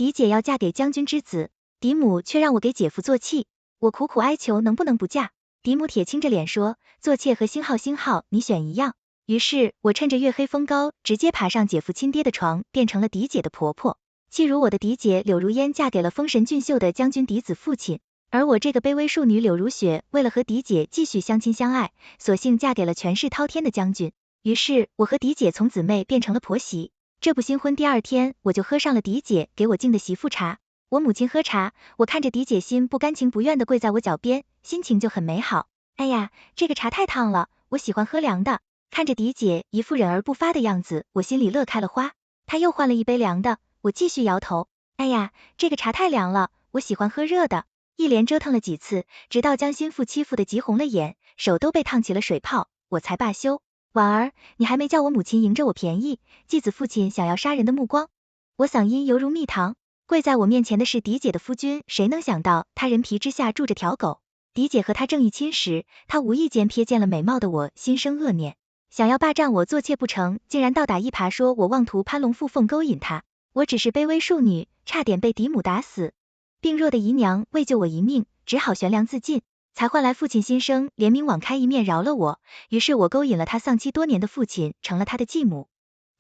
嫡姐要嫁给将军之子，嫡母却让我给姐夫做妾，我苦苦哀求能不能不嫁。嫡母铁青着脸说，做妾和星号你选一样。于是我趁着月黑风高，直接爬上姐夫亲爹的床，变成了嫡姐的婆婆。弃如我的嫡姐柳如烟嫁给了风神俊秀的将军嫡子父亲，而我这个卑微庶女柳如雪，为了和嫡姐继续相亲相爱，索性嫁给了权势滔天的将军。于是我和嫡姐从姊妹变成了婆媳。这不新婚第二天，我就喝上了嫡姐给我敬的媳妇茶。我母亲喝茶，我看着嫡姐心不甘情不愿的跪在我脚边，心情就很美好。哎呀，这个茶太烫了，我喜欢喝凉的。看着嫡姐一副忍而不发的样子，我心里乐开了花。她又换了一杯凉的，我继续摇头。哎呀，这个茶太凉了，我喜欢喝热的。一连折腾了几次，直到将心腹欺负的急红了眼，手都被烫起了水泡，我才罢休。婉儿，你还没叫我母亲赢着我便宜，继子父亲想要杀人的目光。我嗓音犹如蜜糖。跪在我面前的是嫡姐的夫君，谁能想到他人皮之下住着条狗。嫡姐和他正义亲时，他无意间瞥见了美貌的我，心生恶念，想要霸占我做妾不成，竟然倒打一耙，说我妄图攀龙附凤勾引他。我只是卑微庶女，差点被嫡母打死。病弱的姨娘为救我一命，只好悬梁自尽，才换来父亲心生怜悯，网开一面饶了我。于是我勾引了他丧妻多年的父亲，成了他的继母。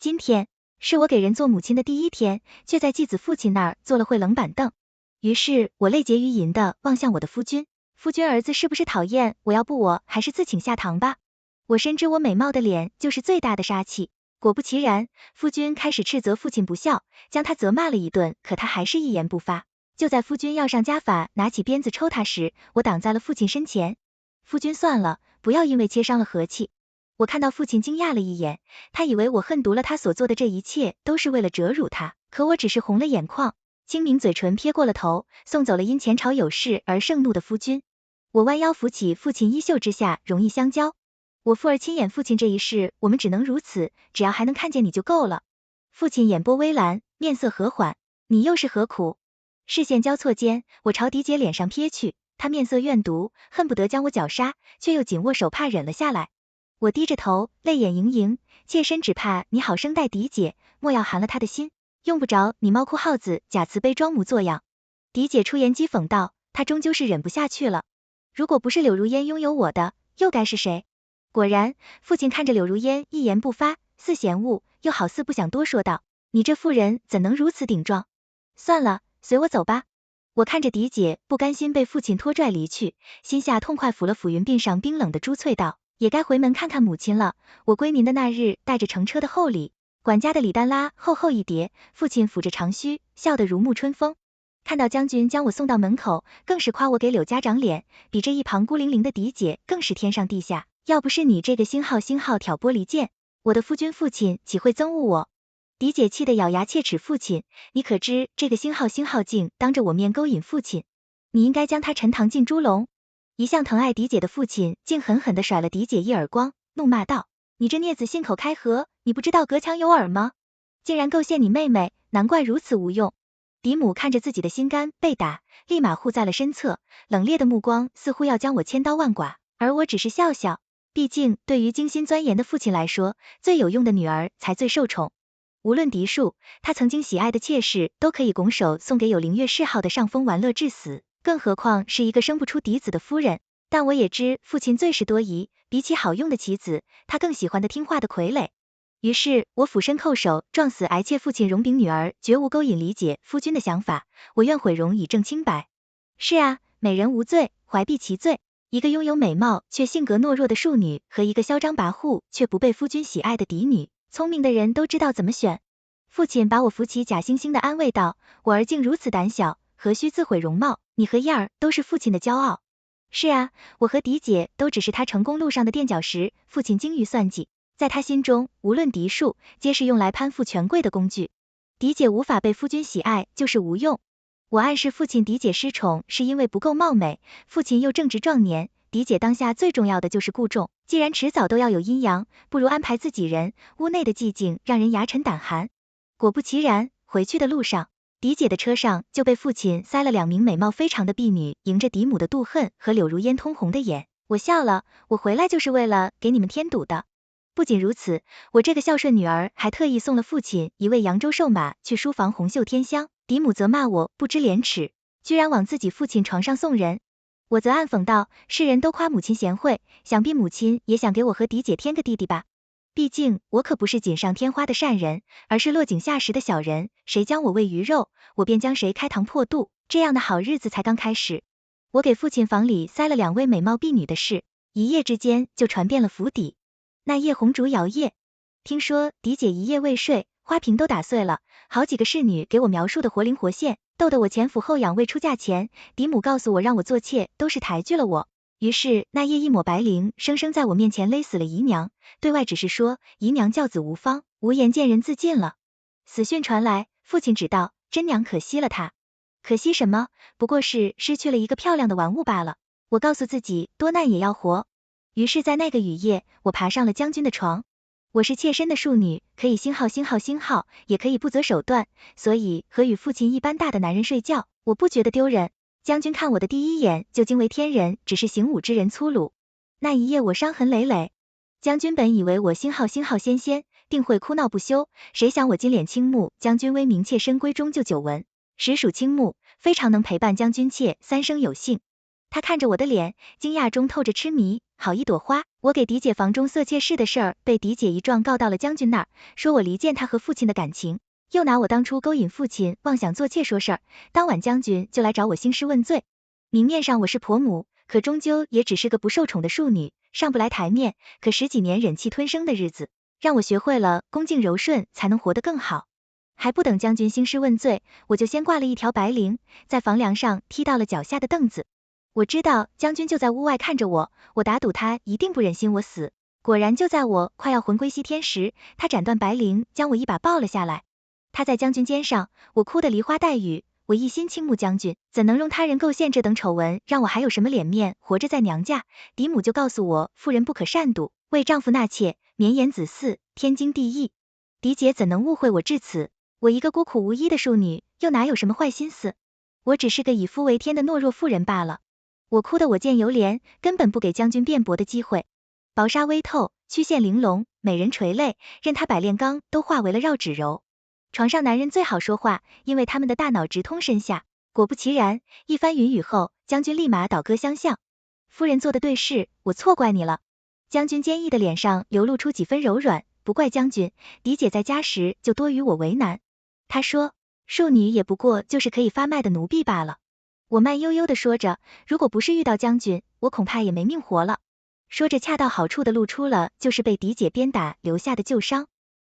今天是我给人做母亲的第一天，却在继子父亲那儿坐了会冷板凳。于是我泪结于银的望向我的夫君，夫君儿子是不是讨厌我？要不我还是自请下堂吧。我深知我美貌的脸就是最大的杀气。果不其然，夫君开始斥责父亲不孝，将他责骂了一顿，可他还是一言不发。就在夫君要上家法，拿起鞭子抽他时，我挡在了父亲身前。夫君算了，不要因为切伤了和气。我看到父亲惊讶了一眼，他以为我恨毒了他所做的这一切都是为了折辱他，可我只是红了眼眶，清明嘴唇撇过了头，送走了因前朝有事而盛怒的夫君。我弯腰扶起父亲衣袖之下，容易相交。我父儿亲眼父亲这一世，我们只能如此，只要还能看见你就够了。父亲眼波微蓝，面色和缓，你又是何苦？视线交错间，我朝嫡姐脸上瞥去，她面色怨毒，恨不得将我绞杀，却又紧握手帕忍了下来。我低着头，泪眼盈盈，妾身只怕你好生待嫡姐，莫要寒了她的心，用不着你猫哭耗子假慈悲装模作样。嫡姐出言讥讽道，她终究是忍不下去了。如果不是柳如烟拥有我的，又该是谁？果然，父亲看着柳如烟一言不发，似嫌恶，又好似不想多说道，你这妇人怎能如此顶撞？算了，随我走吧。我看着嫡姐不甘心被父亲拖拽离去，心下痛快抚了抚云鬓上冰冷的珠翠道，也该回门看看母亲了。我归您的那日，带着乘车的厚礼，管家的礼单拉厚厚一叠，父亲抚着长须，笑得如沐春风。看到将军将我送到门口，更是夸我给柳家长脸，比这一旁孤零零的嫡姐更是天上地下。要不是你这个星号挑拨离间，我的夫君父亲岂会憎恶我？嫡姐气得咬牙切齿，父亲，你可知这个星号竟当着我面勾引父亲，你应该将他沉塘进猪笼。一向疼爱嫡姐的父亲竟狠狠地甩了嫡姐一耳光，怒骂道，你这孽子信口开河，你不知道隔墙有耳吗？竟然构陷你妹妹，难怪如此无用。嫡母看着自己的心肝被打，立马护在了身侧，冷冽的目光似乎要将我千刀万剐，而我只是笑笑。毕竟对于精心钻研的父亲来说，最有用的女儿才最受宠。无论嫡庶，他曾经喜爱的妾室都可以拱手送给有凌月嗜好的上峰玩乐致死，更何况是一个生不出嫡子的夫人。但我也知父亲最是多疑，比起好用的棋子，他更喜欢的听话的傀儡。于是我俯身叩首，撞死挨妾父亲容禀女儿绝无勾引理解夫君的想法，我愿毁容以正清白。是啊，美人无罪，怀璧其罪。一个拥有美貌却性格懦弱的庶女，和一个嚣张跋扈却不被夫君喜爱的嫡女，聪明的人都知道怎么选。父亲把我扶起，假惺惺的安慰道，我儿竟如此胆小，何须自毁容貌，你和燕儿都是父亲的骄傲。是啊，我和嫡姐都只是他成功路上的垫脚石，父亲精于算计，在他心中，无论嫡庶，皆是用来攀附权贵的工具。嫡姐无法被夫君喜爱，就是无用。我暗示父亲嫡姐失宠是因为不够貌美，父亲又正值壮年，嫡姐当下最重要的就是顾重，既然迟早都要有阴阳，不如安排自己人。屋内的寂静让人牙沉胆寒。果不其然，回去的路上，嫡姐的车上就被父亲塞了2名美貌非常的婢女，迎着嫡母的妒恨和柳如烟通红的眼。我笑了，我回来就是为了给你们添堵的。不仅如此，我这个孝顺女儿还特意送了父亲一位扬州瘦马去书房红袖添香，嫡母责骂我不知廉耻，居然往自己父亲床上送人。我则暗讽道，世人都夸母亲贤惠，想必母亲也想给我和嫡姐添个弟弟吧。毕竟我可不是锦上添花的善人，而是落井下石的小人，谁将我喂鱼肉，我便将谁开膛破肚，这样的好日子才刚开始。我给父亲房里塞了2位美貌婢女的事，一夜之间就传遍了府邸。那夜红烛摇曳，听说嫡姐一夜未睡，花瓶都打碎了，好几个侍女给我描述的活灵活现，逗得我前俯后仰未出嫁前，嫡母告诉我让我做妾都是抬举了我。于是那夜一抹白绫生生在我面前勒死了姨娘，对外只是说姨娘教子无方，无颜见人自尽了。死讯传来，父亲只道真娘可惜了她。可惜什么？不过是失去了一个漂亮的玩物罢了。我告诉自己多难也要活。于是在那个雨夜，我爬上了将军的床。我是妾身的庶女，可以星号，也可以不择手段，所以和与父亲一般大的男人睡觉，我不觉得丢人。将军看我的第一眼就惊为天人，只是行武之人粗鲁。那一夜我伤痕累累，将军本以为我星号仙，定会哭闹不休，谁想我金脸青目，将军威名妾身闺中就久闻，实属倾慕，非常能陪伴将军妾3生有幸。他看着我的脸，惊讶中透着痴迷，好一朵花。我给嫡姐房中色妾室的事儿被嫡姐一状告到了将军那儿，说我离间他和父亲的感情，又拿我当初勾引父亲妄想做妾说事儿。当晚将军就来找我兴师问罪。明面上我是婆母，可终究也只是个不受宠的庶女，上不来台面。可10几年忍气吞声的日子，让我学会了恭敬柔顺，才能活得更好。还不等将军兴师问罪，我就先挂了一条白绫，在房梁上踢到了脚下的凳子。我知道将军就在屋外看着我，我打赌他一定不忍心我死。果然就在我快要魂归西天时，他斩断白绫，将我一把抱了下来。他在将军肩上，我哭得梨花带雨。我一心倾慕将军，怎能容他人构陷这等丑闻，让我还有什么脸面活着在娘家？嫡母就告诉我，妇人不可擅赌，为丈夫纳妾，绵延子嗣，天经地义。嫡姐怎能误会我至此？我一个孤苦无依的庶女，又哪有什么坏心思？我只是个以夫为天的懦弱妇人罢了。我哭得我见犹怜，根本不给将军辩驳的机会。薄纱微透，曲线玲珑，美人垂泪，任他百炼钢都化为了绕指柔。床上男人最好说话，因为他们的大脑直通身下。果不其然，一番云雨后，将军立马倒戈相向。夫人做的对事，我错怪你了。将军坚毅的脸上流露出几分柔软，不怪将军，嫡姐在家时就多与我为难。他说，庶女也不过就是可以发卖的奴婢罢了。我慢悠悠地说着，如果不是遇到将军，我恐怕也没命活了。说着恰到好处地露出了就是被嫡姐鞭打留下的旧伤。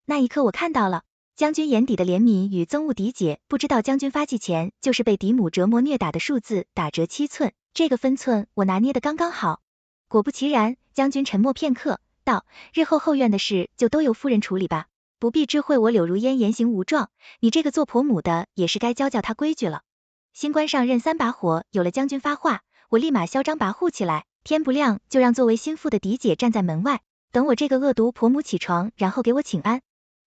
那一刻我看到了将军眼底的怜悯与憎恶。嫡姐不知道将军发迹前就是被嫡母折磨虐打的数字打折7寸，这个分寸我拿捏得刚刚好。果不其然，将军沉默片刻，道，日后后院的事就都由夫人处理吧，不必知会我柳如烟言行无状，你这个做婆母的也是该教教她规矩了。新官上任3把火，有了将军发话，我立马嚣张跋扈起来，天不亮就让作为心腹的嫡姐站在门外，等我这个恶毒婆母起床，然后给我请安。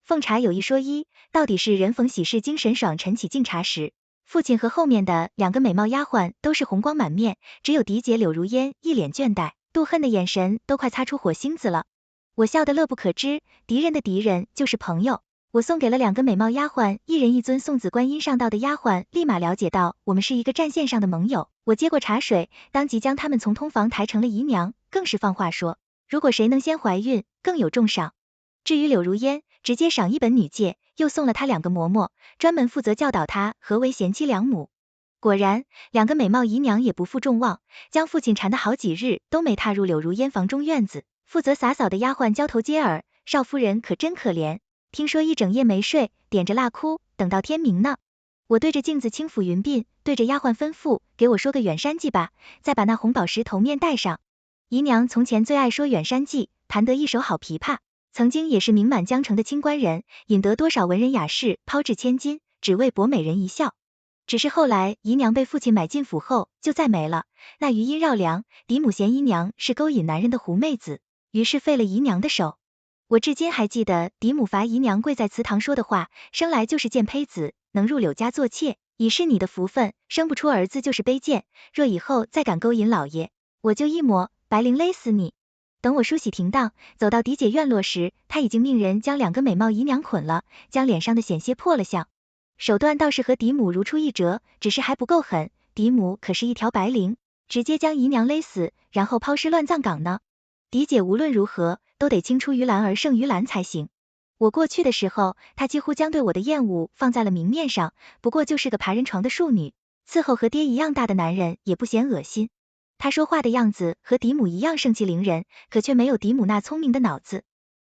奉茶有一说一，到底是人逢喜事精神爽，晨起敬茶时，父亲和后面的2个美貌丫鬟都是红光满面，只有嫡姐柳如烟一脸倦怠，妒恨的眼神都快擦出火星子了。我笑得乐不可支，敌人的敌人就是朋友。我送给了2个美貌丫鬟一人一尊送子观音上道的丫鬟立马了解到我们是一个战线上的盟友。我接过茶水，当即将他们从通房抬成了姨娘，更是放话说，如果谁能先怀孕，更有重赏。至于柳如烟，直接赏1本女戒，又送了她2个嬷嬷，专门负责教导她何为贤妻良母。果然2个美貌姨娘也不负众望，将父亲缠得好几日都没踏入柳如烟房中院子。负责洒扫的丫鬟交头接耳，少夫人可真可怜，听说一整夜没睡，点着蜡哭，等到天明呢。我对着镜子轻抚云鬓，对着丫鬟吩咐，给我说个远山计吧，再把那红宝石头面戴上。姨娘从前最爱说远山计，弹得一手好琵琶，曾经也是名满江城的清官人，引得多少文人雅士抛掷千金，只为博美人一笑。只是后来姨娘被父亲买进府后，就再没了。那余音绕梁，嫡母嫌姨娘是勾引男人的狐妹子，于是废了姨娘的手。我至今还记得嫡母罚姨娘跪在祠堂说的话，生来就是贱胚子，能入柳家做妾，已是你的福分，生不出儿子就是卑贱，若以后再敢勾引老爷，我就一抹白绫勒死你。等我梳洗停当，走到嫡姐院落时，她已经命人将2个美貌姨娘捆了，将脸上的险些破了相。手段倒是和嫡母如出一辙，只是还不够狠，嫡母可是一条白绫，直接将姨娘勒死，然后抛尸乱葬岗呢。嫡姐无论如何都得青出于蓝而胜于蓝才行。我过去的时候，她几乎将对我的厌恶放在了明面上，不过就是个爬人床的庶女，伺候和爹一样大的男人也不嫌恶心。她说话的样子和嫡母一样盛气凌人，可却没有嫡母那聪明的脑子。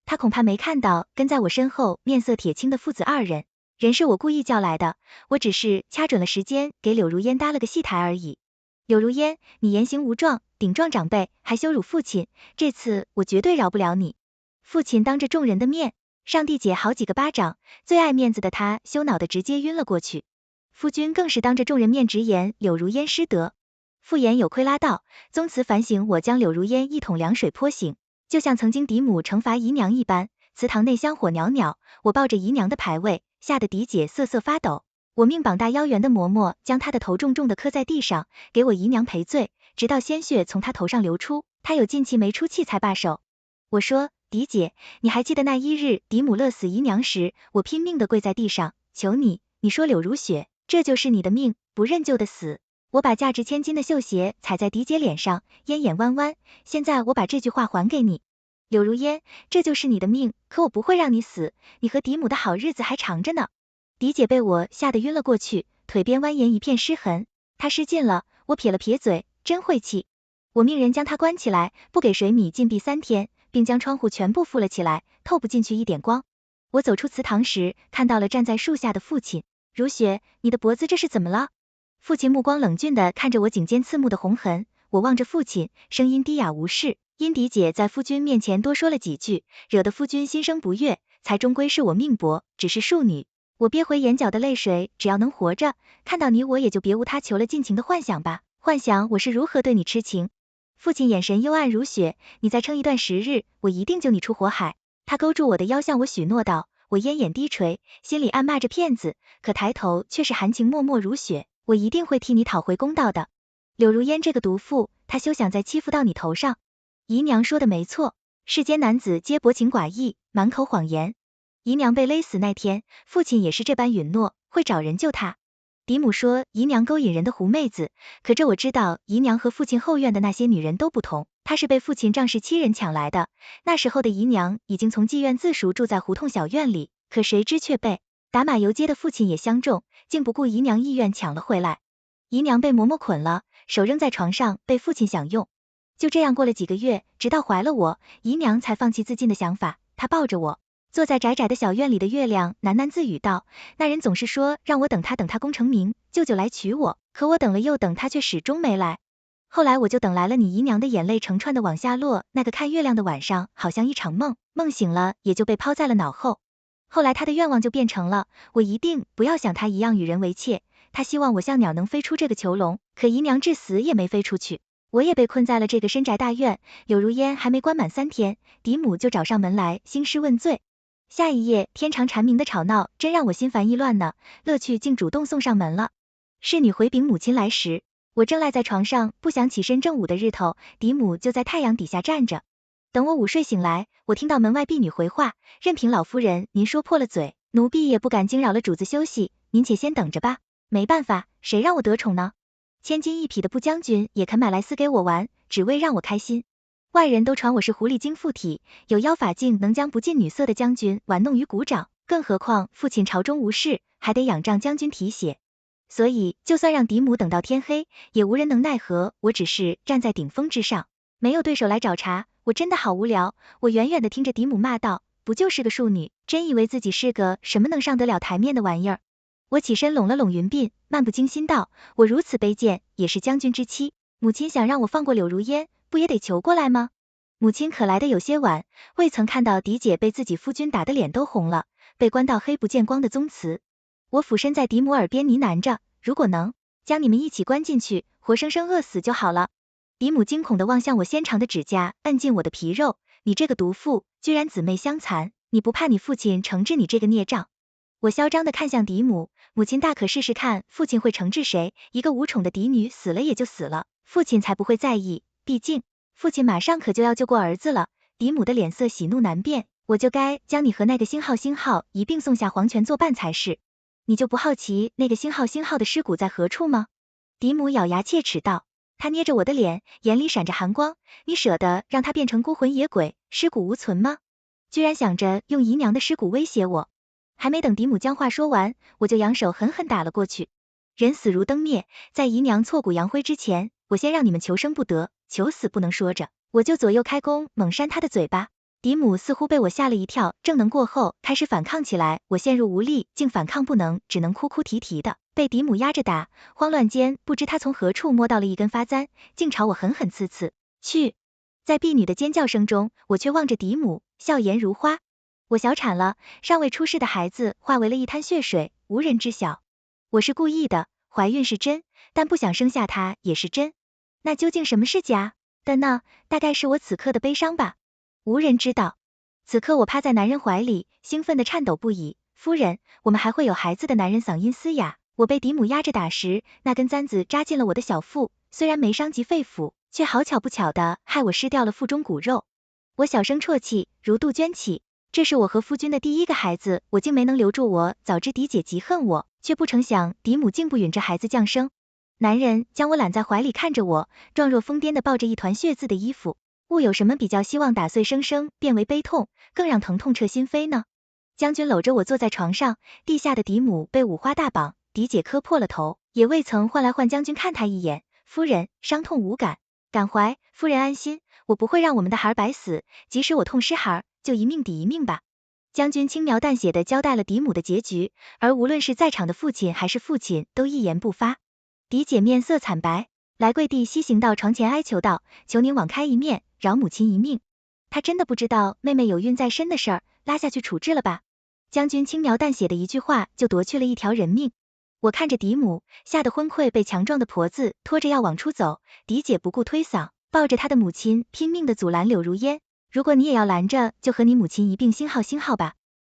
她恐怕没看到跟在我身后面色铁青的父子二人，人是我故意叫来的，我只是掐准了时间给柳如烟搭了个戏台而已。柳如烟，你言行无状，顶撞长辈，还羞辱父亲，这次我绝对饶不了你。父亲当着众人的面上帝姐好几个巴掌，最爱面子的他羞恼的直接晕了过去。夫君更是当着众人面直言柳如烟失德。傅言有亏拉到，宗祠反省我将柳如烟一桶凉水泼醒，就像曾经嫡母惩罚姨娘一般。祠堂内香火袅袅，我抱着姨娘的牌位，吓得嫡姐瑟瑟发抖。我命膀大腰圆的嬷嬷将她的头重重的磕在地上，给我姨娘赔罪，直到鲜血从她头上流出，她有进气没出气才罢手。我说，嫡姐，你还记得那一日嫡母勒死姨娘时，我拼命的跪在地上，求你，你说柳如雪，这就是你的命，不认就得死。我把价值千金的绣鞋踩在嫡姐脸上，烟眼弯弯，现在我把这句话还给你。柳如烟，这就是你的命，可我不会让你死，你和嫡母的好日子还长着呢。嫡姐被我吓得晕了过去，腿边蜿蜒一片湿痕，她失禁了，我撇了撇嘴，真晦气。我命人将她关起来，不给水米禁闭3天，并将窗户全部覆了起来，透不进去一点光。我走出祠堂时，看到了站在树下的父亲。如雪，你的脖子这是怎么了？父亲目光冷峻地看着我颈间刺目的红痕，我望着父亲，声音低哑无事。因嫡姐在夫君面前多说了几句，惹得夫君心生不悦，才终归是我命薄，只是庶女。我憋回眼角的泪水，只要能活着，看到你我也就别无他求了，尽情的幻想吧，幻想我是如何对你痴情。父亲眼神幽暗如雪，你再撑一段时日，我一定救你出火海。他勾住我的腰向我许诺道，我咽眼低垂，心里暗骂着骗子，可抬头却是含情脉脉如雪，我一定会替你讨回公道的。柳如烟这个毒妇，她休想再欺负到你头上。姨娘说的没错，世间男子皆薄情寡义，满口谎言。姨娘被勒死那天，父亲也是这般允诺，会找人救她。嫡母说姨娘勾引人的狐妹子，可这我知道，姨娘和父亲后院的那些女人都不同，她是被父亲仗势欺人抢来的。那时候的姨娘已经从妓院自赎，住在胡同小院里，可谁知却被打马游街的父亲也相中，竟不顾姨娘意愿抢了回来。姨娘被嬷嬷捆了，手扔在床上，被父亲享用。就这样过了几个月，直到怀了我，姨娘才放弃自尽的想法。她抱着我，坐在窄窄的小院里的月亮，喃喃自语道，那人总是说让我等他功成名就来娶我，可我等了又等，他却始终没来。后来我就等来了你姨娘的眼泪成串的往下落，那个看月亮的晚上好像一场梦，梦醒了也就被抛在了脑后。后来他的愿望就变成了，我一定不要像他一样与人为妾，他希望我像鸟能飞出这个囚笼，可姨娘至死也没飞出去。我也被困在了这个深宅大院，柳如烟还没关满3天，嫡母就找上门来兴师问罪。下一夜天长蝉鸣的吵闹，真让我心烦意乱呢。乐趣竟主动送上门了。侍女回禀母亲来时，我正赖在床上，不想起身。正午的日头，嫡母就在太阳底下站着。等我午睡醒来，我听到门外婢女回话，任凭老夫人您说破了嘴，奴婢也不敢惊扰了主子休息，您且先等着吧。没办法，谁让我得宠呢？千金一匹的布将军也肯买来私给我玩，只为让我开心。外人都传我是狐狸精附体，有妖法境能将不近女色的将军玩弄于股掌，更何况父亲朝中无事，还得仰仗将军提携。所以就算让嫡母等到天黑，也无人能奈何，我只是站在顶峰之上，没有对手来找茬，我真的好无聊。我远远的听着嫡母骂道，不就是个庶女，真以为自己是个什么能上得了台面的玩意儿。我起身拢了拢云鬓，漫不经心道，我如此卑贱，也是将军之妻，母亲想让我放过柳如烟，不也得求过来吗？母亲可来得有些晚，未曾看到嫡姐被自己夫君打得脸都红了，被关到黑不见光的宗祠。我俯身在嫡母耳边呢喃着，如果能将你们一起关进去，活生生饿死就好了。嫡母惊恐地望向我纤长的指甲，摁进我的皮肉，你这个毒妇，居然姊妹相残，你不怕你父亲惩治你这个孽障？我嚣张地看向嫡母，母亲大可试试看，父亲会惩治谁？一个无宠的嫡女死了也就死了，父亲才不会在意，毕竟父亲马上可就要救过儿子了。嫡母的脸色喜怒难辨，我就该将你和那个星号一并送下黄泉作伴才是。你就不好奇那个星号的尸骨在何处吗？嫡母咬牙切齿道。他捏着我的脸，眼里闪着寒光，你舍得让他变成孤魂野鬼，尸骨无存吗？居然想着用姨娘的尸骨威胁我。还没等嫡母将话说完，我就扬手狠狠打了过去。人死如灯灭，在姨娘挫骨扬灰之前，我先让你们求生不得，求死不能说着，我就左右开弓，猛扇他的嘴巴。嫡母似乎被我吓了一跳，正能过后开始反抗起来，我陷入无力，竟反抗不能，只能哭哭啼啼的，被嫡母压着打。慌乱间，不知他从何处摸到了一根发簪，竟朝我狠狠刺刺去。在婢女的尖叫声中，我却望着嫡母，笑颜如花。我小产了，尚未出世的孩子化为了一滩血水，无人知晓。我是故意的，怀孕是真，但不想生下他也是真。那究竟什么是假的呢？大概是我此刻的悲伤吧。无人知道。此刻我趴在男人怀里，兴奋的颤抖不已。夫人，我们还会有孩子的。男人嗓音嘶哑。我被嫡母压着打时，那根簪子扎进了我的小腹，虽然没伤及肺腑，却好巧不巧的害我失掉了腹中骨肉。我小声啜泣，如杜鹃起。这是我和夫君的第一个孩子，我竟没能留住我，早知嫡姐极恨我，却不成想嫡母竟不允这孩子降生。男人将我揽在怀里看着我，状若疯癫的抱着一团血渍的衣服。物有什么比较希望打碎生生变为悲痛，更让疼痛彻心扉呢？将军搂着我坐在床上，地下的嫡母被五花大绑，嫡姐磕破了头，也未曾唤来唤将军看他一眼。夫人，伤痛无感，感怀，夫人安心，我不会让我们的孩白死，即使我痛失孩，就一命抵一命吧。将军轻描淡写的交代了嫡母的结局，而无论是在场的父亲还是父亲，都一言不发。嫡姐面色惨白，来跪地西行到床前哀求道：“求您网开一面，饶母亲一命。”她真的不知道妹妹有孕在身的事儿，拉下去处置了吧？将军轻描淡写的一句话就夺去了一条人命。我看着嫡母，吓得昏聩，被强壮的婆子拖着要往出走。嫡姐不顾推搡，抱着她的母亲拼命的阻拦柳如烟。如果你也要拦着，就和你母亲一并星号吧。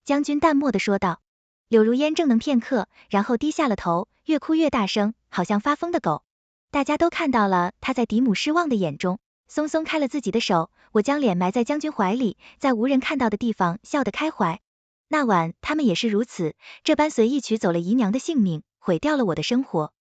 将军淡漠的说道。柳如烟怔愣片刻，然后低下了头，越哭越大声，好像发疯的狗。大家都看到了她在嫡母失望的眼中，松松开了自己的手。我将脸埋在将军怀里，在无人看到的地方笑得开怀。那晚他们也是如此，这般随意取走了姨娘的性命，毁掉了我的生活。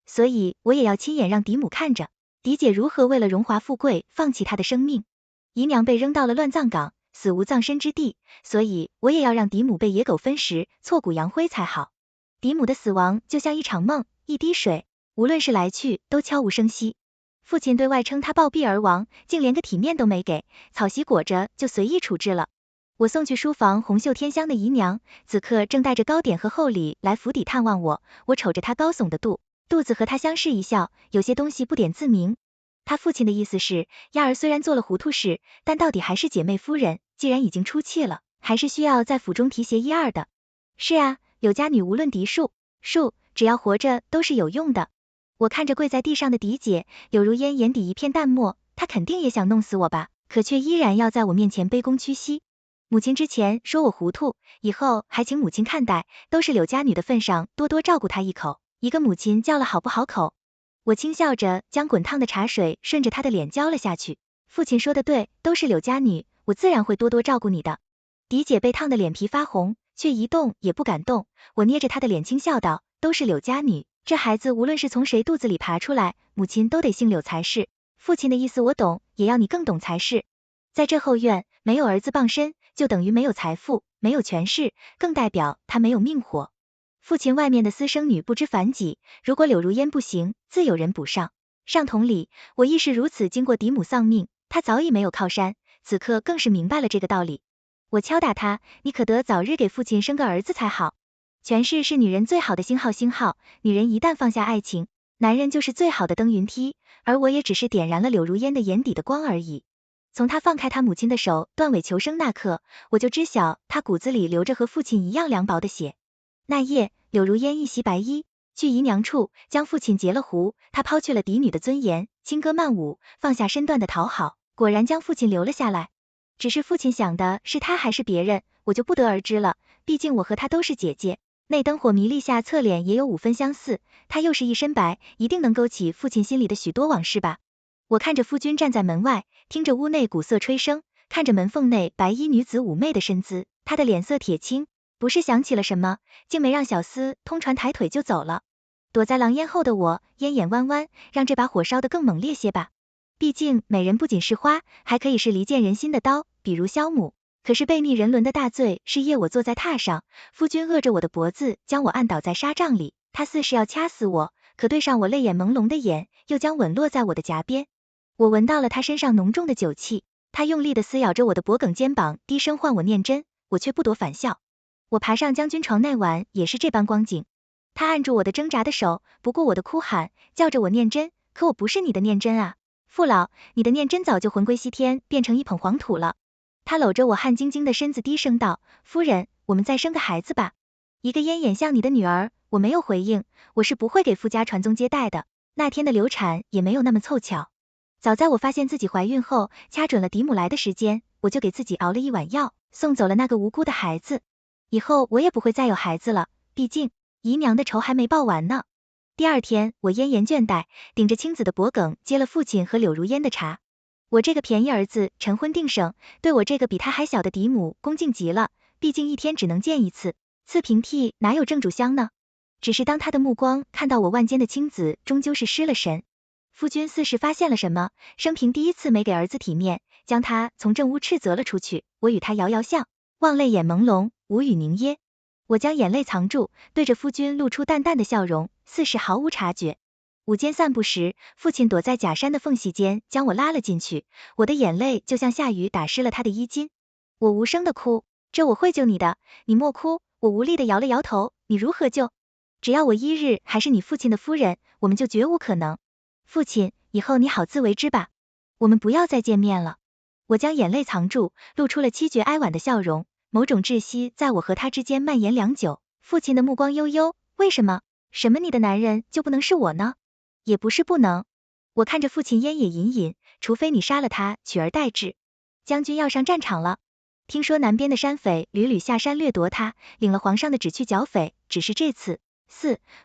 所以我也要亲眼让嫡母看着，嫡姐如何为了荣华富贵放弃她的生命。姨娘被扔到了乱葬岗，死无葬身之地，所以我也要让嫡母被野狗分食，挫骨扬灰才好。嫡母的死亡就像一场梦，一滴水，无论是来去都悄无声息。父亲对外称他暴毙而亡，竟连个体面都没给，草席裹着就随意处置了。我送去书房红袖添香的姨娘，此刻正带着糕点和厚礼来府邸探望我。我瞅着她高耸的肚子和她相视一笑，有些东西不点自明。他父亲的意思是，丫儿虽然做了糊涂事，但到底还是姐妹夫人，既然已经出气了，还是需要在府中提携一二的。是啊，柳家女无论嫡庶，只要活着都是有用的。我看着跪在地上的嫡姐，柳如烟眼底一片淡漠，她肯定也想弄死我吧，可却依然要在我面前卑躬屈膝。母亲之前说我糊涂，以后还请母亲看待，都是柳家女的份上，多多照顾她一口，一个母亲叫了好不好口。我轻笑着将滚烫的茶水顺着她的脸浇了下去。父亲说的对，都是柳家女，我自然会多多照顾你的。嫡姐被烫的脸皮发红，却一动也不敢动。我捏着她的脸轻笑道，都是柳家女，这孩子无论是从谁肚子里爬出来，母亲都得姓柳才是。父亲的意思我懂，也要你更懂才是。在这后院，没有儿子傍身，就等于没有财富，没有权势，更代表他没有命活。父亲外面的私生女不知凡几，如果柳如烟不行，自有人补上。上同理，我亦是如此。经过嫡母丧命，他早已没有靠山，此刻更是明白了这个道理。我敲打他，你可得早日给父亲生个儿子才好。权势是女人最好的星号，女人一旦放下爱情，男人就是最好的登云梯，而我也只是点燃了柳如烟的眼底的光而已。从他放开他母亲的手，断尾求生那刻，我就知晓他骨子里流着和父亲一样凉薄的血。那夜，柳如烟一袭白衣，去姨娘处，将父亲截了胡。她抛去了嫡女的尊严，轻歌曼舞，放下身段的讨好，果然将父亲留了下来。只是父亲想的是他还是别人，我就不得而知了。毕竟我和他都是姐姐，那灯火迷离下侧脸也有5分相似。他又是一身白，一定能勾起父亲心里的许多往事吧。我看着夫君站在门外，听着屋内鼓瑟吹声，看着门缝内白衣女子妩媚的身姿，她的脸色铁青。不是想起了什么，竟没让小厮通传抬腿就走了。躲在狼烟后的我，烟眼弯弯，让这把火烧得更猛烈些吧。毕竟美人不仅是花，还可以是离间人心的刀，比如萧母。可是背逆人伦的大罪是夜我坐在榻上，夫君扼着我的脖子，将我按倒在纱帐里，他似是要掐死我，可对上我泪眼朦胧的眼，又将吻落在我的颊边。我闻到了他身上浓重的酒气，他用力地撕咬着我的脖颈肩膀，低声唤我念真，我却不躲反笑。我爬上将军床那晚也是这般光景，他按住我的挣扎的手，不顾我的哭喊，叫着我念真，可我不是你的念真啊，父老，你的念真早就魂归西天，变成一捧黄土了。他搂着我汗津津的身子低声道，夫人，我们再生个孩子吧。一个烟眼像你的女儿，我没有回应，我是不会给夫家传宗接代的，那天的流产也没有那么凑巧。早在我发现自己怀孕后，掐准了嫡母来的时间，我就给自己熬了一碗药，送走了那个无辜的孩子。以后我也不会再有孩子了，毕竟姨娘的仇还没报完呢。第二天，我咽炎倦怠，顶着青子的脖颈接了父亲和柳如烟的茶。我这个便宜儿子晨昏定省，对我这个比他还小的嫡母恭敬极了，毕竟一天只能见一次，赐平替哪有正主香呢？只是当他的目光看到我腕间的青子，终究是失了神。夫君似是发现了什么，生平第一次没给儿子体面，将他从正屋斥责了出去。我与他遥遥相望，泪眼朦胧，无语凝噎。我将眼泪藏住，对着夫君露出淡淡的笑容，似是毫无察觉。午间散步时，父亲躲在假山的缝隙间将我拉了进去，我的眼泪就像下雨打湿了他的衣襟。我无声的哭，这我会救你的，你莫哭。我无力的摇了摇头，你如何救？只要我一日还是你父亲的夫人，我们就绝无可能。父亲，以后你好自为之吧，我们不要再见面了。我将眼泪藏住，露出了凄绝哀婉的笑容，某种窒息在我和他之间蔓延良久。父亲的目光悠悠，为什么？什么你的男人就不能是我呢？也不是不能。我看着父亲烟也隐隐，除非你杀了他，取而代之。将军要上战场了，听说南边的山匪屡屡下山掠夺他，领了皇上的旨去剿匪，只是这次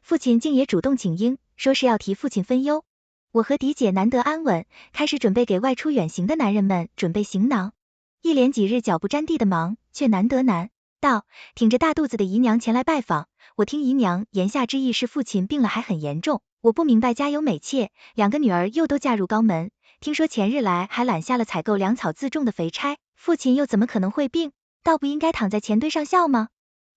父亲竟也主动请缨，说是要替父亲分忧。我和嫡姐难得安稳，开始准备给外出远行的男人们准备行囊。一连几日脚不沾地的忙，却难得难到，挺着大肚子的姨娘前来拜访。我听姨娘言下之意是父亲病了还很严重，我不明白家有美妾，两个女儿又都嫁入高门，听说前日来还揽下了采购粮草自重的肥差，父亲又怎么可能会病？倒不应该躺在钱堆上笑吗？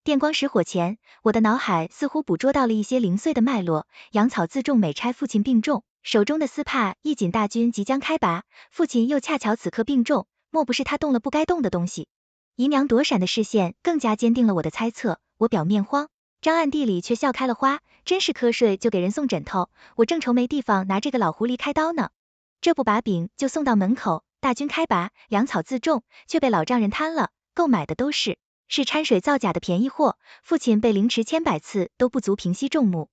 电光石火前，我的脑海似乎捕捉到了一些零碎的脉络，养草自重美差父亲病重，手中的丝帕一紧，大军即将开拔，父亲又恰巧此刻病重，莫不是他动了不该动的东西？姨娘躲闪的视线更加坚定了我的猜测，我表面慌张，暗地里却笑开了花，真是瞌睡就给人送枕头，我正愁没地方拿这个老狐狸开刀呢。这不把饼就送到门口，大军开拔，粮草自重，却被老丈人贪了，购买的都是掺水造假的便宜货，父亲被凌迟千百次都不足平息众目。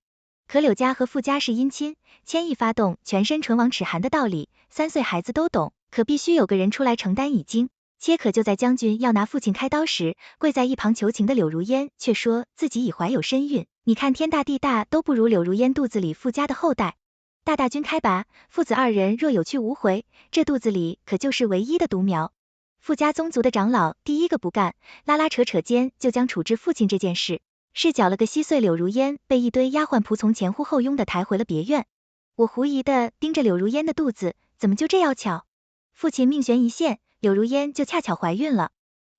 可柳家和傅家是姻亲，牵一发动全身唇亡齿寒的道理，3岁孩子都懂，可必须有个人出来承担已经。切可就在将军要拿父亲开刀时，跪在一旁求情的柳如烟却说自己已怀有身孕，你看天大地大都不如柳如烟肚子里傅家的后代。大军开拔，父子二人若有去无回，这肚子里可就是唯一的独苗。傅家宗族的长老第一个不干，拉扯间就将处置父亲这件事是搅了个稀碎。柳如烟被一堆丫鬟仆从前呼后拥的抬回了别院。我狐疑的盯着柳如烟的肚子，怎么就这样巧？父亲命悬一线，柳如烟就恰巧怀孕了，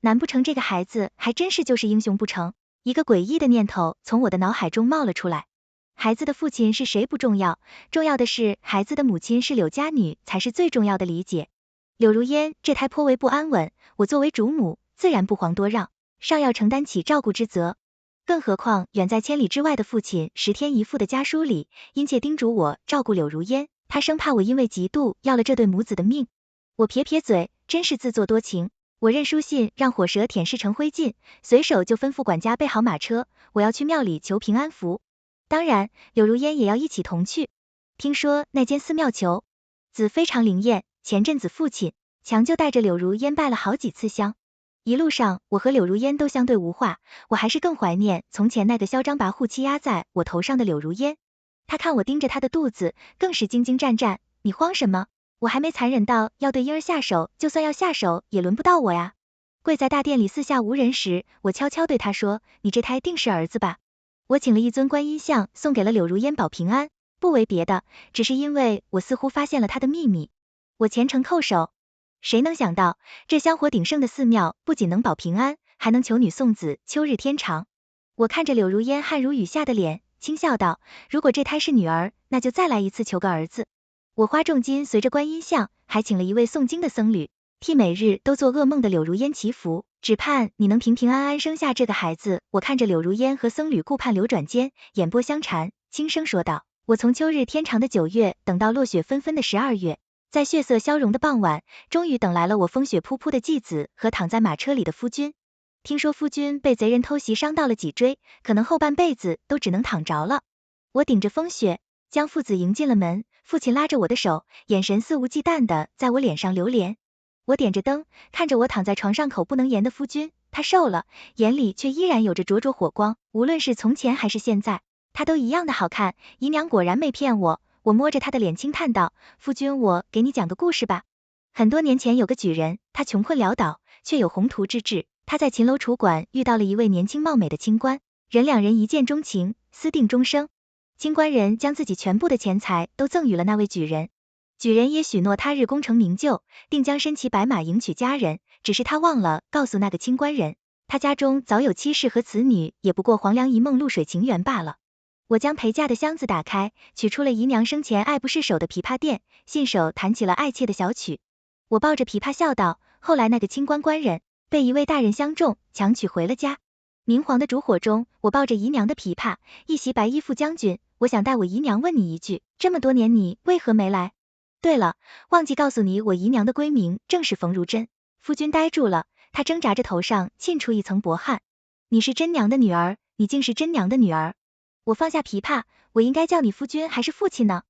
难不成这个孩子还真是就是英雄不成？一个诡异的念头从我的脑海中冒了出来。孩子的父亲是谁不重要，重要的是孩子的母亲是柳家女才是最重要的理解。柳如烟这胎颇为不安稳，我作为主母，自然不遑多让，尚要承担起照顾之责。更何况远在千里之外的父亲10天一复的家书里，殷切叮嘱我照顾柳如烟，他生怕我因为嫉妒要了这对母子的命。我撇撇嘴，真是自作多情。我认书信让火蛇舔舐成灰烬，随手就吩咐管家备好马车，我要去庙里求平安符。当然，柳如烟也要一起同去。听说那间寺庙求子非常灵验，前阵子父亲强就带着柳如烟拜了好几次香。一路上，我和柳如烟都相对无话，我还是更怀念从前那个嚣张跋扈欺压在我头上的柳如烟。她看我盯着她的肚子，更是惊惊战战，你慌什么？我还没残忍到要对婴儿下手，就算要下手，也轮不到我呀。跪在大殿里四下无人时，我悄悄对他说，你这胎定是儿子吧？我请了一尊观音像送给了柳如烟保平安，不为别的，只是因为我似乎发现了他的秘密。我虔诚叩首。谁能想到，这香火鼎盛的寺庙不仅能保平安，还能求女送子，秋日天长。我看着柳如烟汗如雨下的脸，轻笑道，如果这胎是女儿，那就再来一次求个儿子。我花重金随着观音像，还请了一位诵经的僧侣，替每日都做噩梦的柳如烟祈福，只盼你能平平安安生下这个孩子。我看着柳如烟和僧侣顾盼流转间，眼波相缠，轻声说道，我从秋日天长的9月等到落雪纷纷的12月，在血色消融的傍晚，终于等来了我风雪扑扑的继子和躺在马车里的夫君。听说夫君被贼人偷袭伤到了脊椎，可能后半辈子都只能躺着了。我顶着风雪将父子迎进了门，父亲拉着我的手，眼神肆无忌惮的在我脸上流连。我点着灯，看着我躺在床上口不能言的夫君，他瘦了，眼里却依然有着灼灼火光，无论是从前还是现在，他都一样的好看。姨娘果然没骗我。我摸着他的脸轻叹道，夫君，我给你讲个故事吧。很多年前有个举人，他穷困潦倒，却有宏图之志。他在秦楼楚馆遇到了一位年轻貌美的清官，两人一见钟情，私定终生。清官人将自己全部的钱财都赠予了那位举人，举人也许诺他日功成名就，定将身骑白马迎娶佳人，只是他忘了告诉那个清官人，他家中早有妻室和子女，也不过黄粱一梦露水情缘罢了。我将陪嫁的箱子打开，取出了姨娘生前爱不释手的琵琶垫，信手弹起了爱妾的小曲。我抱着琵琶笑道，后来那个清官官人被一位大人相中，强娶回了家。明黄的烛火中，我抱着姨娘的琵琶，一袭白衣副将军，我想带我姨娘问你一句，这么多年你为何没来？对了，忘记告诉你，我姨娘的闺名正是冯如珍。夫君呆住了，他挣扎着头上沁出一层薄汗。你是真娘的女儿，你竟是真娘的女儿。我放下琵琶，我应该叫你夫君还是父亲呢？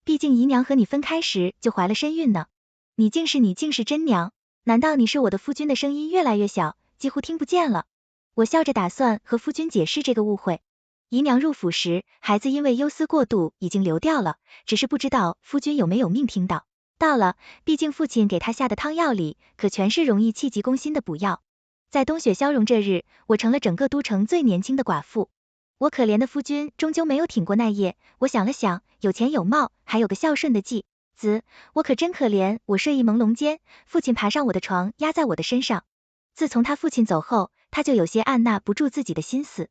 毕竟姨娘和你分开时就怀了身孕呢。你竟是真娘？难道你是我的夫君？的声音越来越小，几乎听不见了。我笑着打算和夫君解释这个误会。姨娘入府时，孩子因为忧思过度已经流掉了，只是不知道夫君有没有命听到。到了，毕竟父亲给他下的汤药里可全是容易气急攻心的补药。在冬雪消融这日，我成了整个都城最年轻的寡妇。我可怜的夫君终究没有挺过那夜，我想了想，有钱有貌，还有个孝顺的继子，我可真可怜。我睡意朦胧间，父亲爬上我的床，压在我的身上。自从他父亲走后，他就有些按捺不住自己的心思。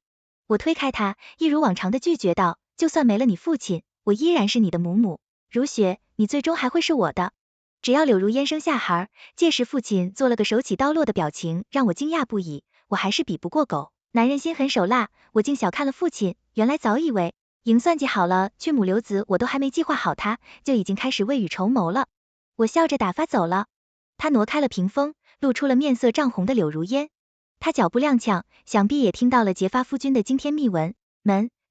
我推开他，一如往常的拒绝道，就算没了你父亲，我依然是你的母母。如雪，你最终还会是我的。只要柳如烟生下孩，届时父亲做了个手起刀落的表情，让我惊讶不已。我还是比不过狗，男人心狠手辣，我竟小看了父亲，原来早以为赢算计好了，去母留子，我都还没计划好他，就已经开始未雨绸缪了。我笑着打发走了。他挪开了屏风，露出了面色涨红的柳如烟。他脚步踉跄，想必也听到了结发夫君的惊天秘闻。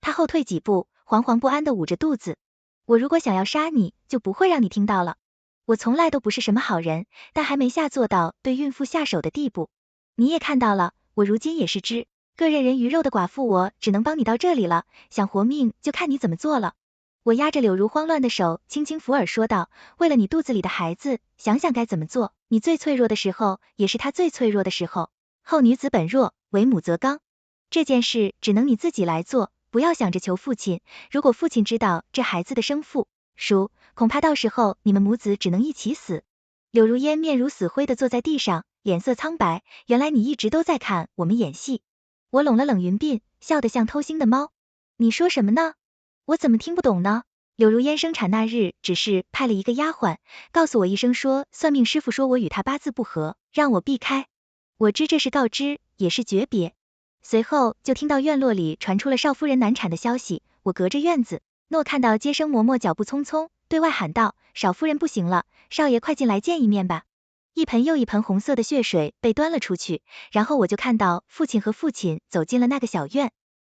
他后退几步，惶惶不安地捂着肚子。我如果想要杀你，就不会让你听到了。我从来都不是什么好人，但还没下做到对孕妇下手的地步。你也看到了，我如今也是只个任人鱼肉的寡妇，我只能帮你到这里了，想活命就看你怎么做了。我压着柳如慌乱的手，轻轻抚耳说道，为了你肚子里的孩子，想想该怎么做。你最脆弱的时候，也是他最脆弱的时候。后女子本弱，为母则刚。这件事只能你自己来做，不要想着求父亲。如果父亲知道这孩子的生父属，恐怕到时候你们母子只能一起死。柳如烟面如死灰的坐在地上，脸色苍白。原来你一直都在看我们演戏。我拢了冷云鬓，笑得像偷腥的猫。你说什么呢？我怎么听不懂呢？柳如烟生产那日，只是派了一个丫鬟，告诉我一声说，算命师傅说我与他八字不合，让我避开。我知这是告知，也是诀别。随后就听到院落里传出了少夫人难产的消息。我隔着院子，诺看到接生嬷嬷脚步匆匆，对外喊道，少夫人不行了，少爷快进来见一面吧。一盆又一盆红色的血水被端了出去，然后我就看到父亲和父亲走进了那个小院。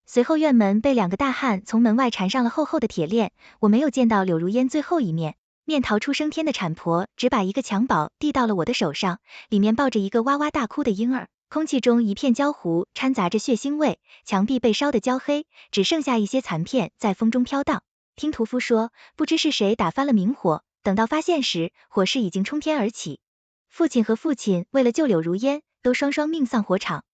随后院门被2个大汉从门外缠上了厚厚的铁链。我没有见到柳如烟最后一面。面逃出升天的产婆只把一个襁褓递到了我的手上，里面抱着一个哇哇大哭的婴儿。空气中一片焦糊，掺杂着血腥味，墙壁被烧得焦黑，只剩下一些残片在风中飘荡。听屠夫说，不知是谁打翻了明火，等到发现时，火势已经冲天而起。父亲和父亲为了救柳如烟，都双双命丧火场。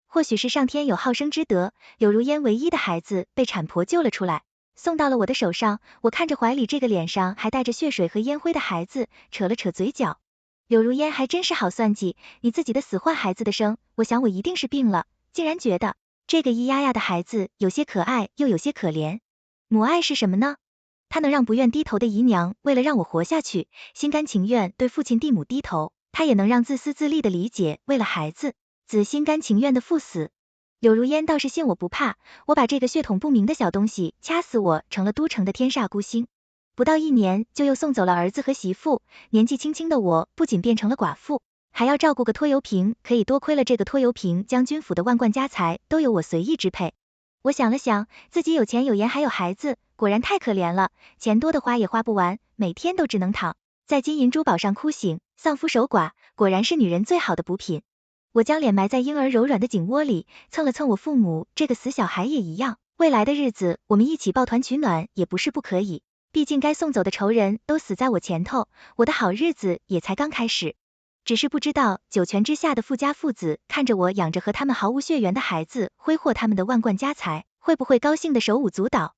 或许是上天有好生之德，柳如烟唯一的孩子被产婆救了出来，送到了我的手上。我看着怀里这个脸上还带着血水和烟灰的孩子，扯了扯嘴角。柳如烟还真是好算计，你自己的死换孩子的生，我想我一定是病了，竟然觉得这个咿呀呀的孩子有些可爱又有些可怜。母爱是什么呢？它能让不愿低头的姨娘为了让我活下去，心甘情愿对父亲地母低头，它也能让自私自利的理解为了孩子子心甘情愿的赴死。柳如烟倒是信我不怕，我把这个血统不明的小东西掐死我，成了都城的天煞孤星。不到1年就又送走了儿子和媳妇，年纪轻轻的我不仅变成了寡妇，还要照顾个拖油瓶，可以多亏了这个拖油瓶，将军府的万贯家财都由我随意支配。我想了想，自己有钱有颜还有孩子，果然太可怜了，钱多的花也花不完，每天都只能躺在金银珠宝上哭醒，丧夫守寡，果然是女人最好的补品。我将脸埋在婴儿柔软的颈窝里，蹭了蹭我父母这个死小孩也一样，未来的日子我们一起抱团取暖也不是不可以，毕竟该送走的仇人都死在我前头，我的好日子也才刚开始。只是不知道九泉之下的富家父子看着我养着和他们毫无血缘的孩子挥霍他们的万贯家财，会不会高兴的手舞足蹈。